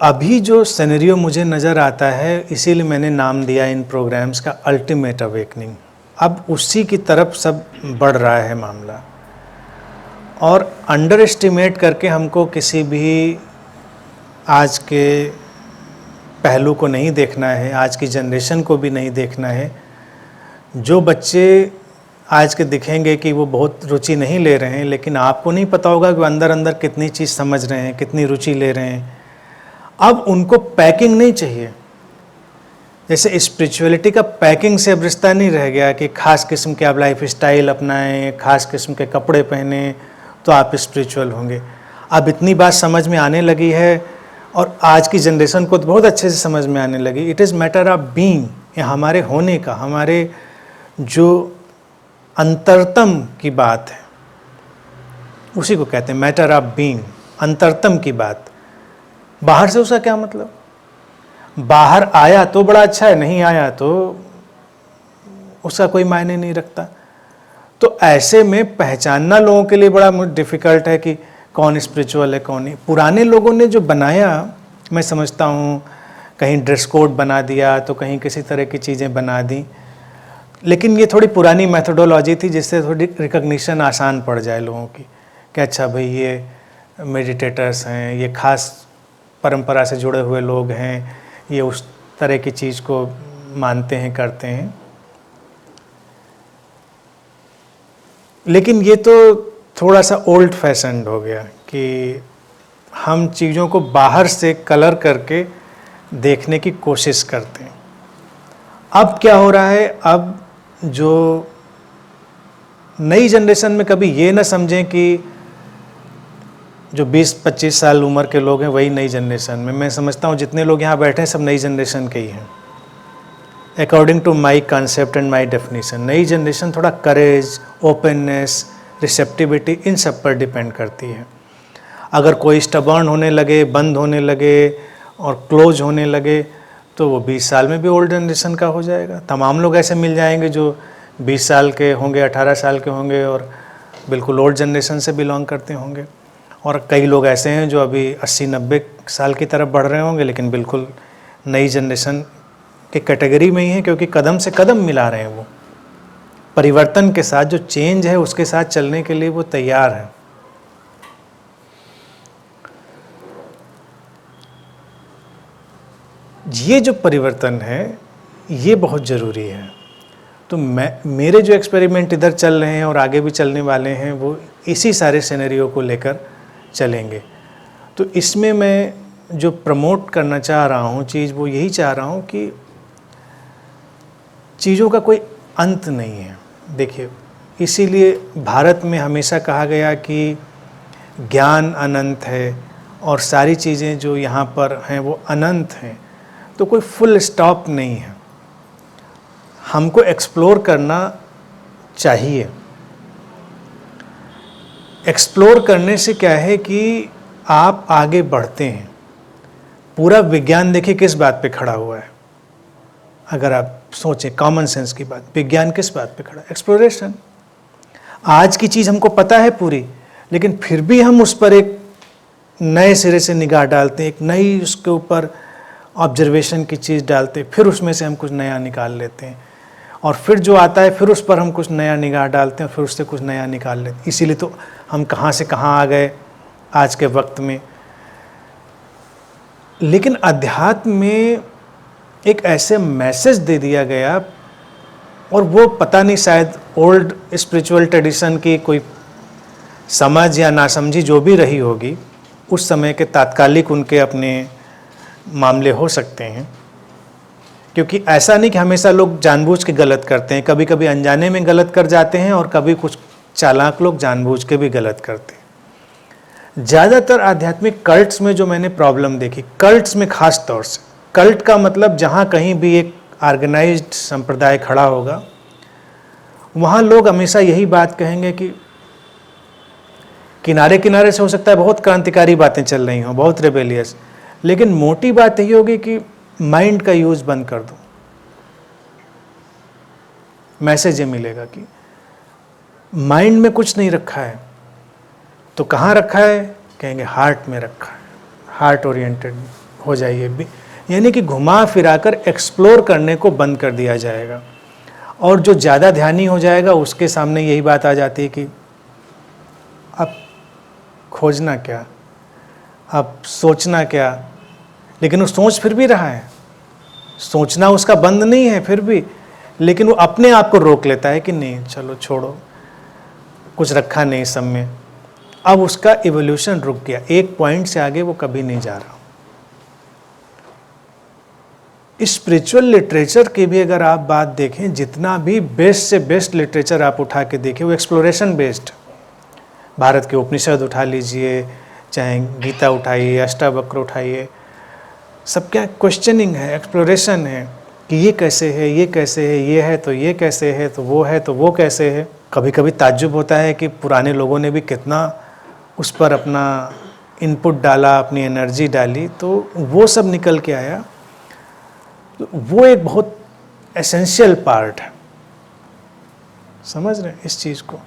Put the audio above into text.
अभी जो सिनेरियो मुझे नज़र आता है, इसीलिए मैंने नाम दिया इन प्रोग्राम्स का अल्टीमेट अवेकनिंग। अब उसी की तरफ सब बढ़ रहा है मामला, और अंडर एस्टिमेट करके हमको किसी भी आज के पहलू को नहीं देखना है, आज की जनरेशन को भी नहीं देखना है। जो बच्चे आज के दिखेंगे कि वो बहुत रुचि नहीं ले रहे हैं, लेकिन आपको नहीं पता होगा कि अंदर अंदर कितनी चीज़ समझ रहे हैं, कितनी रुचि ले रहे हैं। अब उनको पैकिंग नहीं चाहिए। जैसे स्पिरिचुअलिटी का पैकिंग से अब रिश्ता नहीं रह गया कि खास किस्म के आप लाइफ स्टाइल अपनाएं, खास किस्म के कपड़े पहने तो आप स्पिरिचुअल होंगे। अब इतनी बात समझ में आने लगी है, और आज की जनरेशन को तो बहुत अच्छे से समझ में आने लगी। It is matter of being, ये हमारे होने का, हमारे जो अंतरतम की बात है उसी को कहते हैं मैटर ऑफ बीइंग, अंतरतम की बात। बाहर से उसका क्या मतलब? बाहर आया तो बड़ा अच्छा है, नहीं आया तो उसका कोई मायने नहीं रखता। तो ऐसे में पहचानना लोगों के लिए बड़ा डिफ़िकल्ट है कि कौन स्पिरिचुअल है कौन नहीं। पुराने लोगों ने जो बनाया, मैं समझता हूँ कहीं ड्रेस कोड बना दिया तो कहीं किसी तरह की चीज़ें बना दी, लेकिन ये थोड़ी पुरानी मेथोडोलॉजी थी जिससे थोड़ी रिकग्निशन आसान पड़ जाए लोगों की कि अच्छा भाई ये मेडिटेटर्स हैं, ये खास परंपरा से जुड़े हुए लोग हैं, ये उस तरह की चीज़ को मानते हैं, करते हैं। लेकिन ये तो थोड़ा सा ओल्ड फैशन्ड हो गया कि हम चीज़ों को बाहर से कलर करके देखने की कोशिश करते हैं। अब क्या हो रहा है, अब जो नई जनरेशन में कभी ये ना समझें कि जो 20-25 साल उम्र के लोग हैं वही नई जनरेशन में। मैं समझता हूँ जितने लोग यहाँ बैठे हैं सब नई जनरेशन के ही हैं, according to my concept and my definition. नई जनरेशन थोड़ा करेज, ओपननेस, रिसेप्टिविटी, इन सब पर डिपेंड करती है। अगर कोई स्टबर्न होने लगे, बंद होने लगे और क्लोज होने लगे तो वो 20 साल में भी ओल्ड जनरेशन का हो जाएगा। तमाम लोग ऐसे मिल जाएंगे जो 20 साल के होंगे, 18 साल के होंगे और बिल्कुल ओल्ड जनरेशन से बिलोंग करते होंगे। और कई लोग ऐसे हैं जो अभी 80-90 साल की तरफ बढ़ रहे होंगे लेकिन बिल्कुल नई जनरेशन के कैटेगरी में ही हैं, क्योंकि कदम से कदम मिला रहे हैं। वो परिवर्तन के साथ, जो चेंज है उसके साथ चलने के लिए वो तैयार है। ये जो परिवर्तन है ये बहुत ज़रूरी है। तो मेरे जो एक्सपेरिमेंट इधर चल रहे हैं और आगे भी चलने वाले हैं वो इसी सारे सिनेरियो को लेकर चलेंगे। तो इसमें मैं जो प्रमोट करना चाह रहा हूँ चीज़, वो यही चाह रहा हूँ कि चीज़ों का कोई अंत नहीं है। देखिए, इसीलिए भारत में हमेशा कहा गया कि ज्ञान अनंत है और सारी चीज़ें जो यहाँ पर हैं वो अनंत हैं। तो कोई फुल स्टॉप नहीं है, हमको एक्सप्लोर करना चाहिए। एक्सप्लोर करने से क्या है कि आप आगे बढ़ते हैं। पूरा विज्ञान देखिए किस बात पे खड़ा हुआ है। अगर आप सोचें कॉमन सेंस की बात, विज्ञान किस बात पे खड़ा है? एक्सप्लोरेशन। आज की चीज़ हमको पता है पूरी, लेकिन फिर भी हम उस पर एक नए सिरे से निगाह डालते हैं, एक नई उसके ऊपर ऑब्जर्वेशन की चीज़ डालते, फिर उसमें से हम कुछ नया निकाल लेते हैं, और फिर जो आता है फिर उस पर हम कुछ नया निगाह डालते हैं, फिर उससे कुछ नया निकाल लेते हैं। इसीलिए तो हम कहाँ से कहाँ आ गए आज के वक्त में। लेकिन अध्यात्म में एक ऐसे मैसेज दे दिया गया, और वो पता नहीं शायद ओल्ड स्पिरिचुअल ट्रेडिशन की कोई समझ या नासमझी जो भी रही होगी, उस समय के तात्कालिक उनके अपने मामले हो सकते हैं। क्योंकि ऐसा नहीं कि हमेशा लोग जानबूझ के गलत करते हैं, कभी कभी अनजाने में गलत कर जाते हैं और कभी कुछ चालाक लोग जानबूझ के भी गलत करते हैं। ज़्यादातर आध्यात्मिक कल्ट्स में जो मैंने प्रॉब्लम देखी, कल्ट्स में खास तौर से, कल्ट का मतलब जहाँ कहीं भी एक ऑर्गेनाइज्ड संप्रदाय खड़ा होगा वहाँ लोग हमेशा यही बात कहेंगे कि किनारे किनारे से हो सकता है बहुत क्रांतिकारी बातें चल रही हों, बहुत रेबेलियस, लेकिन मोटी बात यही होगी कि माइंड का यूज़ बंद कर दो। मैसेज ये मिलेगा कि माइंड में कुछ नहीं रखा है, तो कहाँ रखा है? कहेंगे हार्ट में रखा है, हार्ट ओरिएंटेड हो जाइए, यानी कि घुमा फिरा कर एक्सप्लोर करने को बंद कर दिया जाएगा। और जो ज़्यादा ध्यानी हो जाएगा उसके सामने यही बात आ जाती है कि अब खोजना क्या, अब सोचना क्या। लेकिन वो सोच फिर भी रहा है, सोचना उसका बंद नहीं है फिर भी, लेकिन वो अपने आप को रोक लेता है कि नहीं चलो छोड़ो, कुछ रखा नहीं सब में। अब उसका इवोल्यूशन रुक गया, एक पॉइंट से आगे वो कभी नहीं जा रहा। स्पिरिचुअल लिटरेचर की भी अगर आप बात देखें, जितना भी बेस्ट से बेस्ट लिटरेचर आप उठा के देखें वो एक्सप्लोरेशन बेस्ड। भारत के उपनिषद उठा लीजिए, चाहे गीता उठाइए, अष्टावक्र उठाइए, सब क्या क्वेश्चनिंग है, एक्सप्लोरेशन है कि ये कैसे है, ये कैसे है, ये है तो ये कैसे है, तो वो है तो वो कैसे है। कभी कभी ताज्जुब होता है कि पुराने लोगों ने भी कितना उस पर अपना इनपुट डाला, अपनी एनर्जी डाली, तो वो सब निकल के आया। तो वो एक बहुत एसेंशियल पार्ट है, समझ रहे हैं इस चीज़ को।